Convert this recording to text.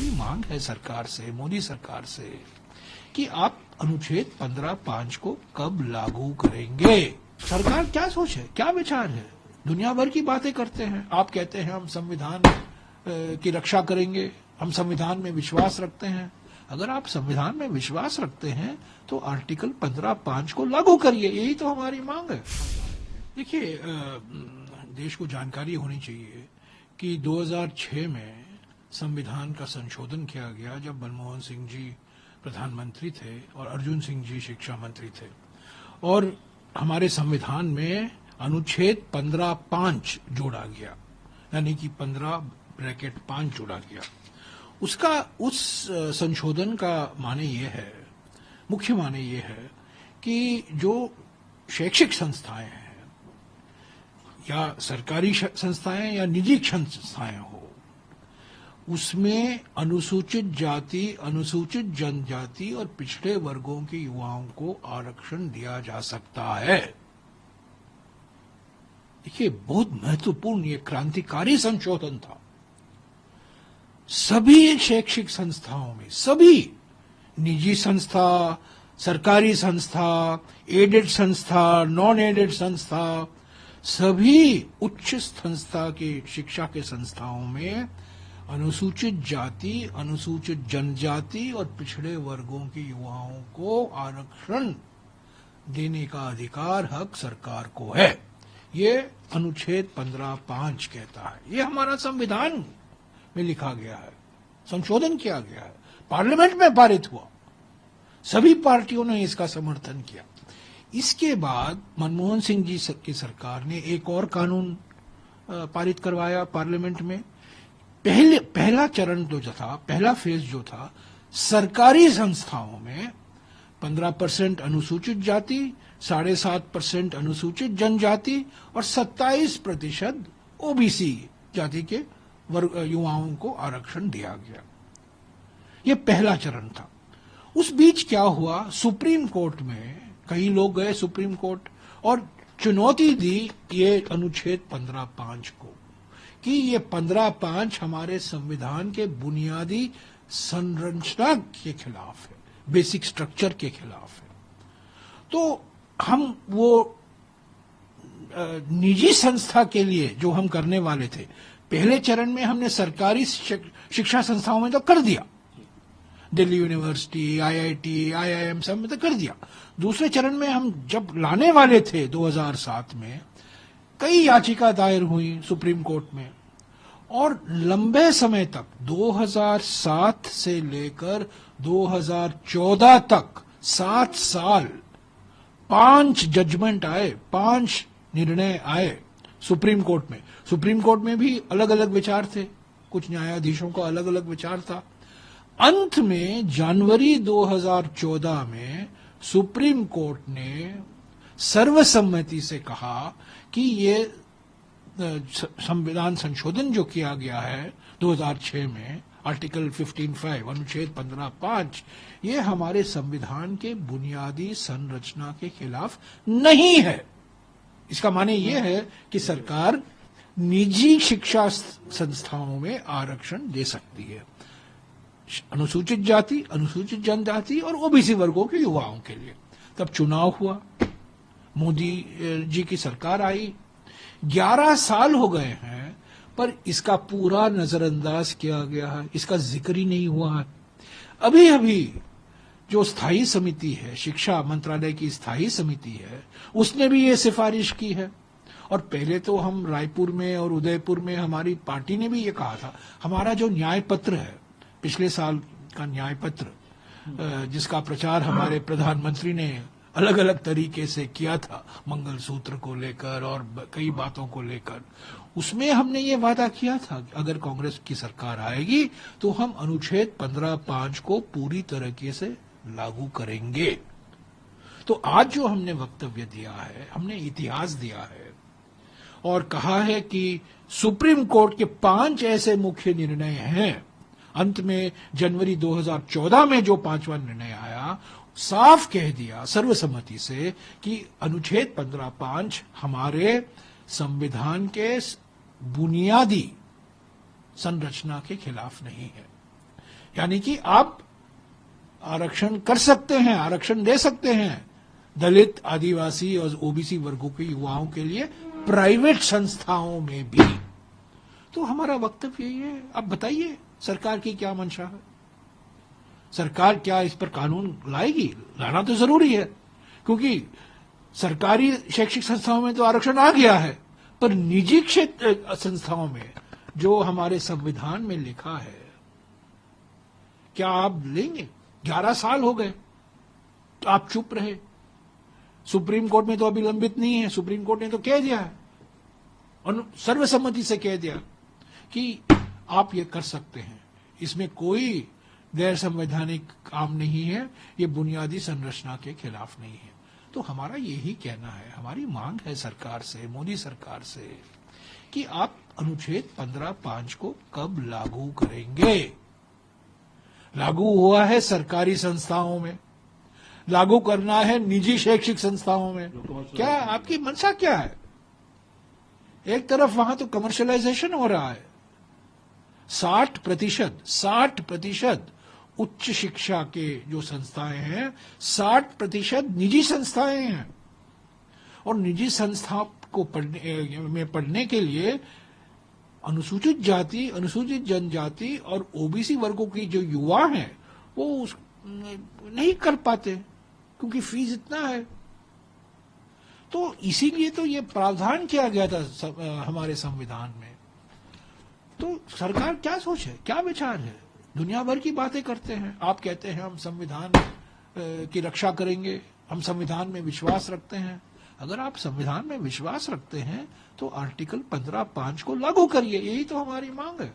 हमारी मांग है सरकार से, मोदी सरकार से, कि आप अनुच्छेद 15(5) को कब लागू करेंगे। सरकार क्या सोच है, क्या विचार है? दुनिया भर की बातें करते हैं, आप कहते हैं हम संविधान की रक्षा करेंगे, हम संविधान में विश्वास रखते हैं। अगर आप संविधान में विश्वास रखते हैं तो आर्टिकल 15(5) को लागू करिए, यही तो हमारी मांग है। देखिए, देश को जानकारी होनी चाहिए कि 2006 में संविधान का संशोधन किया गया, जब मनमोहन सिंह जी प्रधानमंत्री थे और अर्जुन सिंह जी शिक्षा मंत्री थे, और हमारे संविधान में अनुच्छेद 15(5) जोड़ा गया, यानी कि 15(5) जोड़ा गया। उस संशोधन का माने ये है, मुख्य माने ये है कि जो शैक्षिक संस्थाएं हैं, या सरकारी संस्थाएं या निजी संस्थाएं हो, उसमें अनुसूचित जाति, अनुसूचित जनजाति और पिछड़े वर्गों के युवाओं को आरक्षण दिया जा सकता है। देखिए, बहुत महत्वपूर्ण, ये क्रांतिकारी संशोधन था। सभी शैक्षिक संस्थाओं में, सभी निजी संस्था, सरकारी संस्था, एडेड संस्था, नॉन एडेड संस्था, सभी उच्च संस्था के शिक्षा के संस्थाओं में अनुसूचित जाति, अनुसूचित जनजाति और पिछड़े वर्गों के युवाओं को आरक्षण देने का अधिकार, हक सरकार को है। ये अनुच्छेद 15(5) कहता है। ये हमारा संविधान में लिखा गया है, संशोधन किया गया है, पार्लियामेंट में पारित हुआ, सभी पार्टियों ने इसका समर्थन किया। इसके बाद मनमोहन सिंह जी की सरकार ने एक और कानून पारित करवाया पार्लियामेंट में। पहला चरण जो था, पहला फेज जो था, सरकारी संस्थाओं में 15% अनुसूचित जाति, 7.5% अनुसूचित जनजाति और 27% ओबीसी जाति के युवाओं को आरक्षण दिया गया। यह पहला चरण था। उस बीच क्या हुआ, सुप्रीम कोर्ट में कई लोग गए, सुप्रीम कोर्ट, और चुनौती दी ये अनुच्छेद 15(5) को, कि ये 15(5) हमारे संविधान के बुनियादी संरचना के खिलाफ है, बेसिक स्ट्रक्चर के खिलाफ है। तो हम वो निजी संस्था के लिए जो हम करने वाले थे, पहले चरण में हमने सरकारी शिक्षा संस्थाओं में तो कर दिया, दिल्ली यूनिवर्सिटी, आईआईटी, आईआईएम सब में तो कर दिया। दूसरे चरण में हम जब लाने वाले थे 2007 में, कई याचिका दायर हुई सुप्रीम कोर्ट में, और लंबे समय तक 2007 से लेकर 2014 तक 7 साल 5 जजमेंट आए, 5 निर्णय आए सुप्रीम कोर्ट में। सुप्रीम कोर्ट में भी अलग अलग विचार थे, कुछ न्यायाधीशों का अलग अलग विचार था। अंत में जनवरी 2014 में सुप्रीम कोर्ट ने सर्वसम्मति से कहा कि ये संविधान संशोधन जो किया गया है 2006 में, आर्टिकल 15(5) अनुच्छेद 15(5), ये हमारे संविधान के बुनियादी संरचना के खिलाफ नहीं है। इसका माने ये है कि सरकार निजी शिक्षा संस्थाओं में आरक्षण दे सकती है, अनुसूचित जाति, अनुसूचित जनजाति और ओबीसी वर्गों के युवाओं के लिए। तब चुनाव हुआ, मोदी जी की सरकार आई, 11 साल हो गए हैं, पर इसका पूरा नजरअंदाज किया गया है, इसका जिक्र ही नहीं हुआ है। अभी अभी जो स्थायी समिति है, शिक्षा मंत्रालय की स्थायी समिति है, उसने भी ये सिफारिश की है। और पहले तो हम रायपुर में और उदयपुर में हमारी पार्टी ने भी ये कहा था, हमारा जो न्याय पत्र है, पिछले साल का न्याय पत्र, जिसका प्रचार हमारे प्रधानमंत्री ने अलग अलग तरीके से किया था, मंगलसूत्र को लेकर और कई बातों को लेकर, उसमें हमने ये वादा किया था कि अगर कांग्रेस की सरकार आएगी तो हम अनुच्छेद 15(5) को पूरी तरीके से लागू करेंगे। तो आज जो हमने वक्तव्य दिया है, हमने इतिहास दिया है और कहा है कि सुप्रीम कोर्ट के 5 ऐसे मुख्य निर्णय हैं। अंत में जनवरी 2014 में जो 5वां निर्णय आया, साफ कह दिया सर्वसम्मति से कि अनुच्छेद 15(5) हमारे संविधान के बुनियादी संरचना के खिलाफ नहीं है। यानी कि आप आरक्षण कर सकते हैं, आरक्षण दे सकते हैं दलित, आदिवासी और ओबीसी वर्गों के युवाओं के लिए प्राइवेट संस्थाओं में भी। तो हमारा वक्तव्य यही है। अब बताइए सरकार की क्या मंशा है? सरकार क्या इस पर कानून लाएगी? लाना तो जरूरी है, क्योंकि सरकारी शैक्षिक संस्थाओं में तो आरक्षण आ गया है, पर निजी क्षेत्र संस्थाओं में जो हमारे संविधान में लिखा है, क्या आप लेंगे? 11 साल हो गए तो आप चुप रहे। सुप्रीम कोर्ट में तो अभी लंबित नहीं है, सुप्रीम कोर्ट ने तो कह दिया है और सर्वसम्मति से कह दिया कि आप ये कर सकते हैं, इसमें कोई गैर संवैधानिक काम नहीं है, ये बुनियादी संरचना के खिलाफ नहीं है। तो हमारा यही कहना है, हमारी मांग है सरकार से, मोदी सरकार से, कि आप अनुच्छेद 15(5) को कब लागू करेंगे? लागू हुआ है सरकारी संस्थाओं में, लागू करना है निजी शैक्षिक संस्थाओं में। क्या आपकी मंशा क्या है? एक तरफ वहां तो कमर्शियलाइजेशन हो रहा है, 60% उच्च शिक्षा के जो संस्थाएं हैं, 60% निजी संस्थाएं हैं। और निजी संस्था को पढ़ने के लिए अनुसूचित जाति, अनुसूचित जनजाति और ओबीसी वर्गों की जो युवा हैं वो नहीं कर पाते, क्योंकि फीस इतना है। तो इसीलिए तो ये प्रावधान किया गया था हमारे संविधान में। तो सरकार क्या सोचे, क्या विचार है? दुनिया भर की बातें करते हैं, आप कहते हैं हम संविधान की रक्षा करेंगे, हम संविधान में विश्वास रखते हैं। अगर आप संविधान में विश्वास रखते हैं तो आर्टिकल 15(5) को लागू करिए, यही तो हमारी मांग है।